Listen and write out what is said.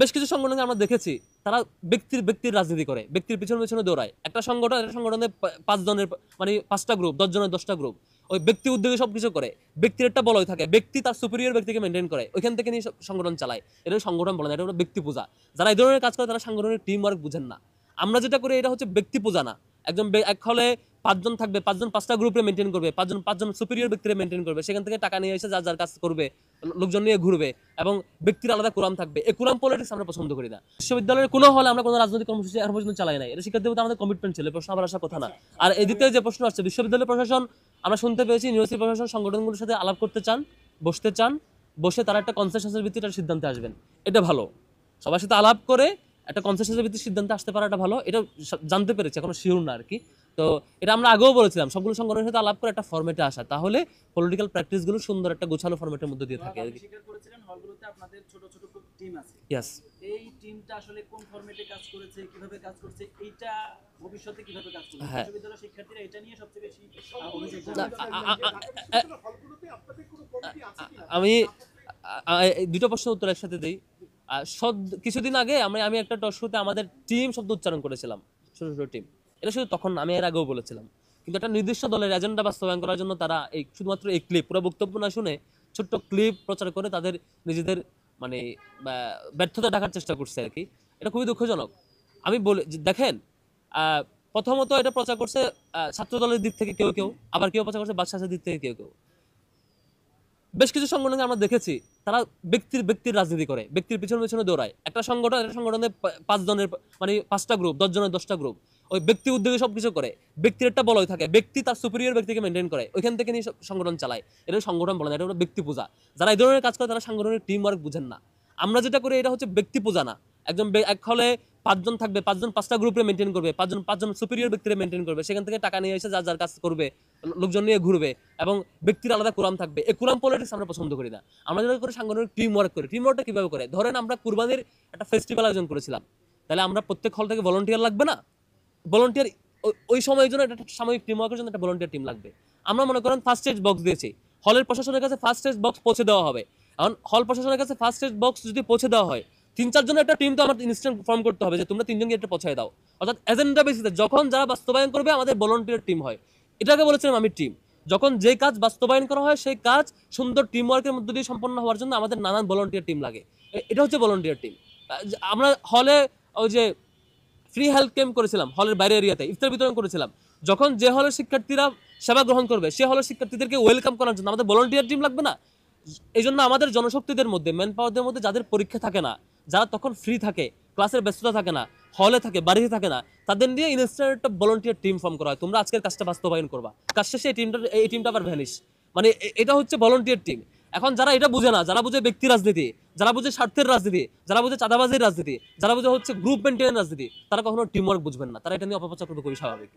বেশ কিছু সংগঠনকে আমরা দেখেছি তারা ব্যক্তির রাজনীতি করে, ব্যক্তির পিছনে পিছনে দৌড়ায়। একটা সংগঠনে 5 জনের মানে 5টা গ্রুপ, 10 জনের 10টা গ্রুপ, ওই ব্যক্তি উদ্যোগে সবকিছু করে। ব্যক্তির একটা বলয় থাকে, ব্যক্তি তার সুপিরিয়র ব্যক্তিকে মেনটেন করে, ওইখান থেকে নিয়ে সংগঠন চালায়। এটা সংগঠন বলে না, এটা হলো ব্যক্তি পূজা। যারা এই ধরনের কাজ করে তারা সাংগঠনিক টিম ওয়ার্ক বুঝেন না। আমরা যেটা করি এটা হচ্ছে ব্যক্তি পূজা না। একজন এক হলে 5 জন থাকবে, 5 জন 5টা গ্রুপে মেনটেন করবে, 5 জন সুপিরিয়র ব্যক্তিরে মেনটেন করবে, সেখান থেকে টাকা নিয়ে এসে যার যার কাজ করবে, লোকজন নিয়ে ঘুরবে এবং ব্যক্তির আলাদা কোরাম থাকবে। এই কোরাম পলিটিক্স আমরা পছন্দ করি না। বিশ্ববিদ্যালয়ের কোনো হলে আমরা কোনো রাজনৈতিক কর্মসূচি এখন পর্যন্ত চালাই নাই। এটা শিক্ষার্থীদের মধ্যে আমাদের কমিটমেন্ট ছিল, প্রশ্ন আবার আসার কথা না। আর এদিকে যে প্রশ্ন আসছে, বিশ্ববিদ্যালয় প্রশাসন আমরা শুনতে পেয়েছি ইউনিভার্সিটি প্রশাসন সংগঠনগুলোর সাথে আলাপ করতে চান, বসতে চান, বসে তারা একটা কনসেনসাসের ভিত্তিতে একটা সিদ্ধান্তে আসবেন। এটা ভালো, সবার সাথে আলাপ করে একটা কনসেনসাসের ভিত্তিতে সিদ্ধান্তে আসতে পারাটা ভালো। এটা জানতে পেরেছি, এখনো শিওর না আর কি। তো এটা আমরা আগেও বলেছিলাম, সবগুলো সংগঠনের সাথে আলাপ করে একটা ফরম্যাটে আসা, তাহলে পলিটিক্যাল প্র্যাকটিসগুলো সুন্দর একটা গোছানো ফরম্যাটের মধ্যে দিয়ে থাকে আর কি। স্বীকার করেছিলেন হলগুলোতে আপনাদের ছোট ছোট টিম আছে। ইয়েস। এই টিমটা আসলে কোন ফরম্যাটে কাজ করেছে, কিভাবে কাজ করছে, এইটা ভবিষ্যতে কিভাবে কাজ করবে, হ্যাঁ। বিশ্ববিদ্যালয়ের শিক্ষার্থীরা এটা নিয়ে সবচেয়ে বেশি অভিযোগ না, জানায়। আমি দুটো প্রশ্নের উত্তর একসাথে দিই। কিছুদিন আগে আমি একটা টক শোতে আমাদের টিম শব্দ উচ্চারণ করেছিলাম, ছোট ছোট টিম। এটা শুধু তখন আমি এর আগেও বলেছিলাম, কিন্তু একটা নির্দিষ্ট দলের এজেন্ডা বাস্তবায়ন করার জন্য তারা এই শুধুমাত্র এই ক্লিপ, পুরো বক্তব্য না শুনে ছোট্ট ক্লিপ প্রচার করে তাদের নিজেদের মানে ব্যর্থতা ঢাকার চেষ্টা করছে আর কি। এটা খুবই দুঃখজনক। আমি বলে দেখেন, প্রথমত এটা প্রচার করছে ছাত্র দলের দিক থেকে কেউ কেউ, আবার কেউ প্রচার করছে বাদশাহের দিক থেকে কেউ কেউ। বেশ কিছু সংগঠনকে আমরা দেখেছি তারা ব্যক্তির রাজনীতি করে, ব্যক্তির পিছনে পিছনে দৌড়ায়। একটা সংগঠনে 5 জনের মানে 5টা গ্রুপ, 10 জনের 10টা গ্রুপ, ওই ব্যক্তি উদ্যোগে সবকিছু করে। ব্যক্তির একটা বলয় থাকে, ব্যক্তি তার সুপিরিয়র ব্যক্তিকে মেনটেন করে, ওইখান থেকে নিয়ে সংগঠন চালায়। এটা সংগঠন বলে না, এটা হলো ব্যক্তি পূজা। যারা এই ধরনের কাজ করে তারা সাংগঠনিক টিম ওয়ার্ক বুঝেন না। আমরা যেটা করি এটা হচ্ছে ব্যক্তি পূজা না। একজন এক হলে 5 জন থাকবে, 5 জন 5টা গ্রুপে মেনটেন করবে, 5 জন সুপিরিয়র ব্যক্তিরে মেনটেন করবে, সেখান থেকে টাকা নিয়ে এসে যার যার কাজ করবে, লোকজন নিয়ে ঘুরবে এবং ব্যক্তির আলাদা কোরাম থাকবে। এই কোরাম পলিটিক্স আমরা পছন্দ করি না। আমরা যেটা করে সাংগঠনিক টিম ওয়ার্ক করি। টিম ওয়ার্কটা কিভাবে করে? ধরেন আমরা কুরবানির একটা ফেস্টিভ্যাল আয়োজন করেছিলাম, তাহলে আমরা প্রত্যেক হল থেকে ভলান্টিয়ার লাগবে না? ভলান্টিয়ার ওই সময়ের জন্য একটা সাময়িক টিম ওয়ার্কের জন্য একটা ভলান্টিয়ার টিম লাগবে। আমরা মনে করেন ফার্স্ট এজ বক্স দিয়েছি, হলের প্রশাসনের কাছে ফার্স্ট এজ বক্স পৌঁছে দেওয়া হবে। এখন হল প্রশাসনের কাছে ফার্স্ট এজ বক্স যদি পৌঁছে দেওয়া হয়, 3-4 জনের একটা টিম তো আমার ইনস্ট্যান্ট ফর্ম করতে হবে যে তোমরা 3 জনকে এটা পৌঁছায় দাও। অর্থাৎ এজেন্ডা বেসিসে যখন যারা বাস্তবায়ন করবে আমাদের ভলান্টিয়ার টিম হয়। এটাকে বলেছিলাম আমি টিম। যখন যে কাজ বাস্তবায়ন করা হয় সেই কাজ সুন্দর টিম ওয়ার্কের মধ্যে দিয়ে সম্পন্ন হওয়ার জন্য আমাদের নানান ভলান্টিয়ার টিম লাগে। এটা হচ্ছে ভলান্টিয়ার টিম। আমরা হলে ওই যে ফ্রি হেলথ ক্যাম্প করেছিলাম, হলের বাইরে এরিয়াতে ইফতার বিতরণ করেছিলাম। যখন যে হলের শিক্ষার্থীরা সেবা গ্রহণ করবে সে হলের শিক্ষার্থীদেরকে ওয়েলকাম করার জন্য আমাদের ভলান্টিয়ার টিম লাগবে না? এই জন্য আমাদের জনশক্তিদের মধ্যে, ম্যান পাওয়ারদের মধ্যে যাদের পরীক্ষা থাকে না, যারা তখন ফ্রি থাকে, ক্লাসের ব্যস্ততা থাকে না, হলে থাকে, বাড়িতে থাকে না, তাদের নিয়ে ইনস্ট্যান্ট একটা ভলান্টিয়ার টিম ফর্ম করা হয়। তোমরা আজকের কাজটা বাস্তবায়ন করবা, কাজ শেষে এই টিমটা আবার ভ্যানিশ। মানে এটা হচ্ছে ভলান্টিয়ার টিম। এখন যারা এটা বুঝে না, যারা বুঝে ব্যক্তি রাজনীতি, যারা বুঝে স্বার্থের রাজনীতি, যারা বুঝে চাঁদাবাজির রাজনীতি, যারা বুঝে হচ্ছে গ্রুপ মেনটেনের রাজনীতি, তারা কখনো টিম ওয়ার্ক বুঝবেন না। তারা এটা নিয়ে অপপ্রচার করবে, খুবই স্বাভাবিক।